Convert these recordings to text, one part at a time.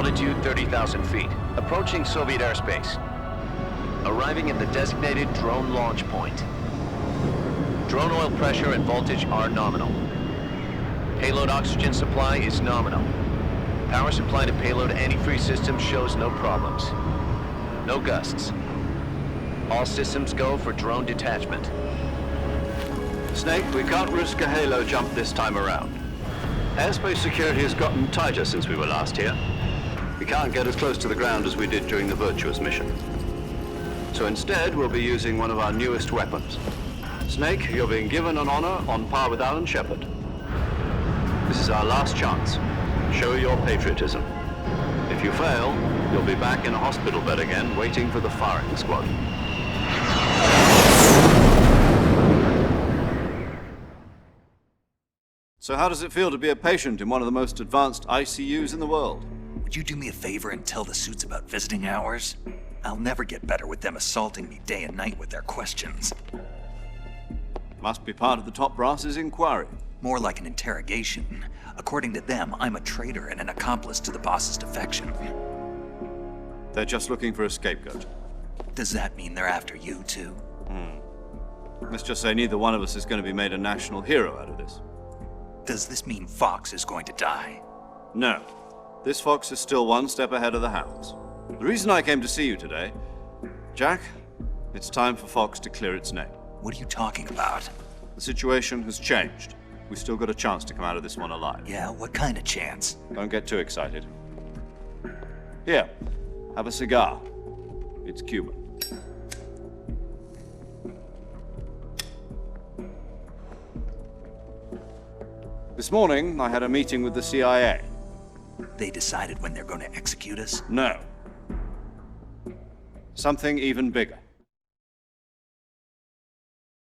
Altitude 30,000 feet. Approaching Soviet airspace. Arriving at the designated drone launch point. Drone oil pressure and voltage are nominal. Payload oxygen supply is nominal. Power supply to payload antifreeze system shows no problems. No gusts. All systems go for drone detachment. Snake, we can't risk a halo jump this time around. Airspace security has gotten tighter since we were last here. We can't get as close to the ground as we did during the Virtuous mission. So instead, we'll be using one of our newest weapons. Snake, you're being given an honor on par with Alan Shepard. This is our last chance. Show your patriotism. If you fail, you'll be back in a hospital bed again, waiting for the firing squad. So how does it feel to be a patient in one of the most advanced ICUs in the world? Would you do me a favor and tell the suits about visiting hours? I'll never get better with them assaulting me day and night with their questions. Must be part of the top brass's inquiry. More like an interrogation. According to them, I'm a traitor and an accomplice to the boss's defection. They're just looking for a scapegoat. Does that mean they're after you, too? Let's just say neither one of us is going to be made a national hero out of this. Does this mean Fox is going to die? No. This Fox is still one step ahead of the Hounds. The reason I came to see you today, Jack, it's time for Fox to clear its name. What are you talking about? The situation has changed. We've still got a chance to come out of this one alive. Yeah, what kind of chance? Don't get too excited. Here, have a cigar. It's Cuban. This morning, I had a meeting with the CIA. They decided when they're going to execute us? No. Something even bigger.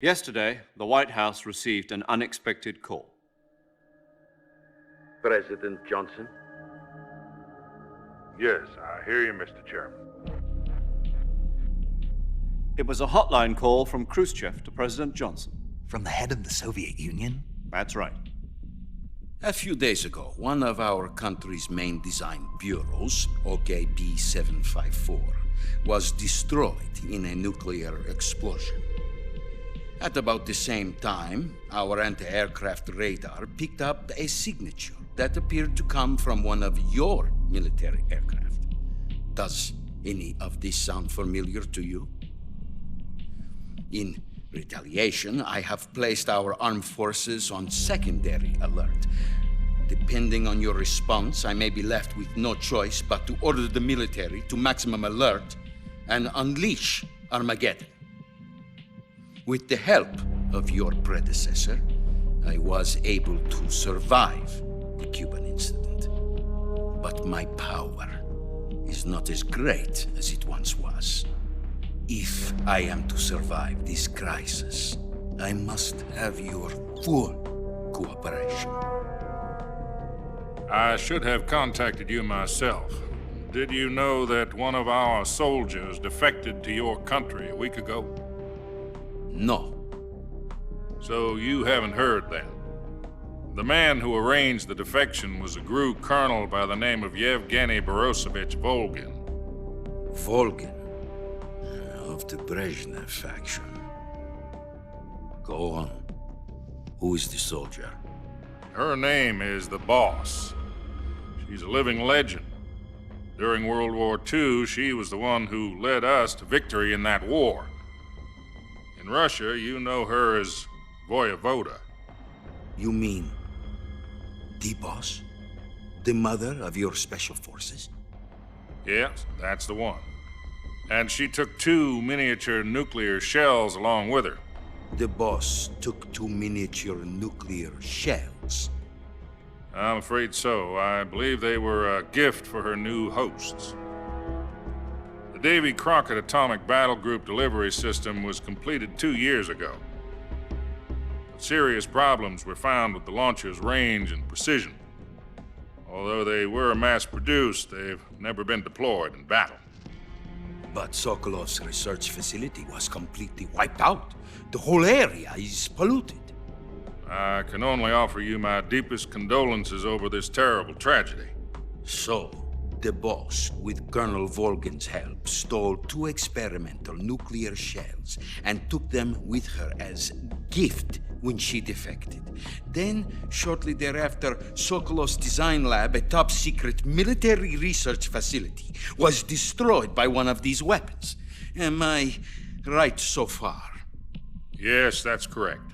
Yesterday, the White House received an unexpected call. President Johnson? Yes, I hear you, Mr. Chairman. It was a hotline call from Khrushchev to President Johnson. From the head of the Soviet Union? That's right. A few days ago, one of our country's main design bureaus, OKB 754, was destroyed in a nuclear explosion. At about the same time, our anti-aircraft radar picked up a signature that appeared to come from one of your military aircraft. Does any of this sound familiar to you? In retaliation, I have placed our armed forces on secondary alert. Depending on your response, I may be left with no choice but to order the military to maximum alert and unleash Armageddon. With the help of your predecessor, I was able to survive the Cuban incident. But my power is not as great as it once was. If I am to survive this crisis, I must have your full cooperation. I should have contacted you myself. Did you know that one of our soldiers defected to your country a week ago? No. So you haven't heard then. The man who arranged the defection was a GRU colonel by the name of Yevgeny Borisovich Volgin. Volgin, of the Brezhnev faction. Go on. Who is the soldier? Her name is the Boss. She's a living legend. During World War II, she was the one who led us to victory in that war. In Russia, you know her as Voyevoda. You mean the boss? The mother of your special forces? Yes, that's the one. And she took 2 miniature nuclear shells along with her. The boss took 2 miniature nuclear shells. I'm afraid so. I believe they were a gift for her new hosts. The Davy Crockett Atomic Battle Group delivery system was completed 2 years ago. But serious problems were found with the launcher's range and precision. Although they were mass-produced, they've never been deployed in battle. But Sokolov's research facility was completely wiped out. The whole area is polluted. I can only offer you my deepest condolences over this terrible tragedy. So, The boss, with Colonel Volgin's help, stole 2 experimental nuclear shells and took them with her as gift when she defected. Then, shortly thereafter, Sokolov's design lab, a top-secret military research facility, was destroyed by one of these weapons. Am I right so far? Yes, that's correct.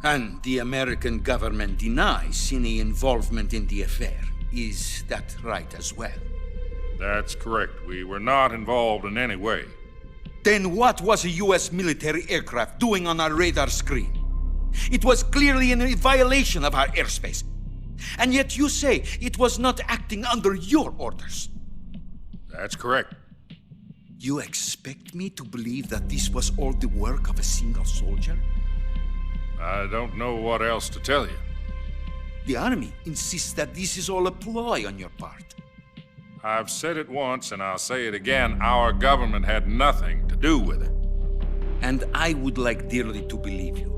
And the American government denies any involvement in the affair. Is that right as well? That's correct. We were not involved in any way. Then what was a U.S. military aircraft doing on our radar screen? It was clearly in violation of our airspace. And yet you say it was not acting under your orders. That's correct. You expect me to believe that this was all the work of a single soldier? I don't know what else to tell you. The army insists that this is all a ploy on your part. I've said it once and I'll say it again. Our government had nothing to do with it. And I would like dearly to believe you.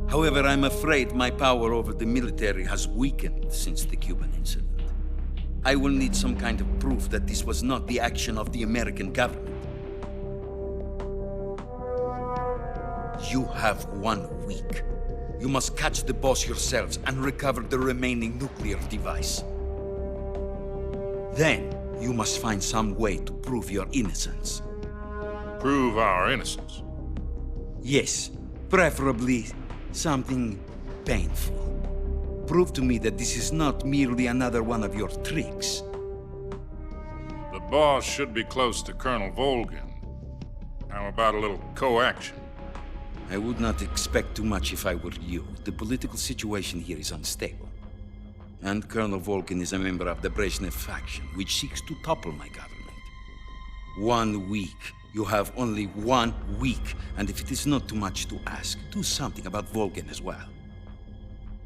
However, I'm afraid my power over the military has weakened since the Cuban incident. I will need some kind of proof that this was not the action of the American government. You have 1 week. You must catch the boss yourselves and recover the remaining nuclear device. Then, you must find some way to prove your innocence. Prove our innocence. Yes, preferably something painful. Prove to me that this is not merely another one of your tricks. The boss should be close to Colonel Volgin. How about a little co-action? I would not expect too much if I were you. The political situation here is unstable. And Colonel Volgin is a member of the Brezhnev faction, which seeks to topple my government. 1 week. You have only 1 week, and if it is not too much to ask, do something about Volgin as well.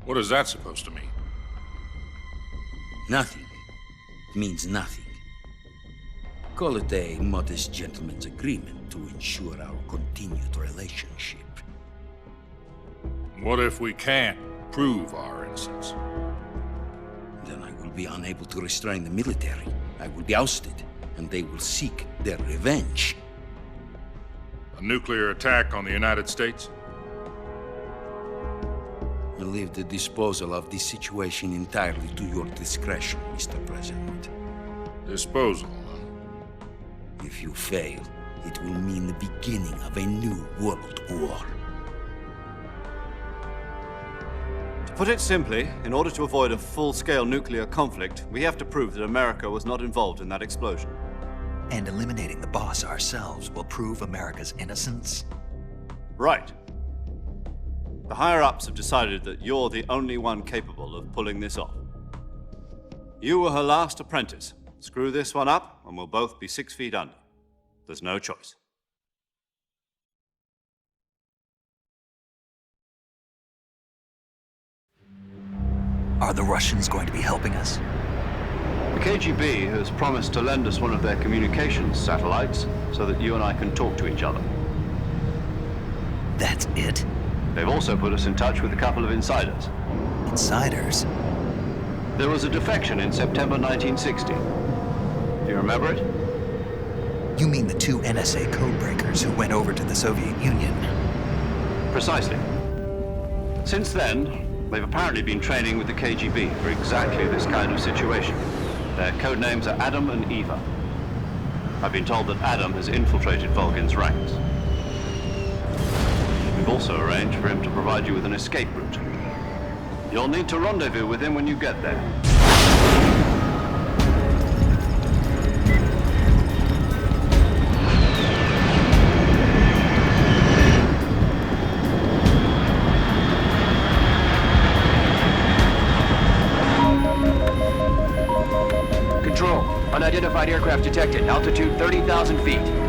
What is that supposed to mean? Nothing. It means nothing. Call it a modest gentleman's agreement to ensure our continued relationship. What if we can't prove our innocence? Then I will be unable to restrain the military. I will be ousted, and they will seek their revenge. A nuclear attack on the United States? I leave the disposal of this situation entirely to your discretion, Mr. President. Disposal, huh? If you fail, it will mean the beginning of a new world war. To put it simply, in order to avoid a full-scale nuclear conflict, we have to prove that America was not involved in that explosion. And eliminating the boss ourselves will prove America's innocence? Right. The higher-ups have decided that you're the only one capable of pulling this off. You were her last apprentice. Screw this one up, and we'll both be 6 feet under. There's no choice. Are the Russians going to be helping us? The KGB has promised to lend us one of their communications satellites so that you and I can talk to each other. That's it? They've also put us in touch with a couple of insiders. Insiders? There was a defection in September 1960. Do you remember it? You mean the 2 NSA codebreakers who went over to the Soviet Union? Precisely. Since then, they've apparently been training with the KGB for exactly this kind of situation. Their code names are Adam and Eva. I've been told that Adam has infiltrated Volgin's ranks. We've also arranged for him to provide you with an escape route. You'll need to rendezvous with him when you get there. Control, unidentified aircraft detected. Altitude 30,000 feet.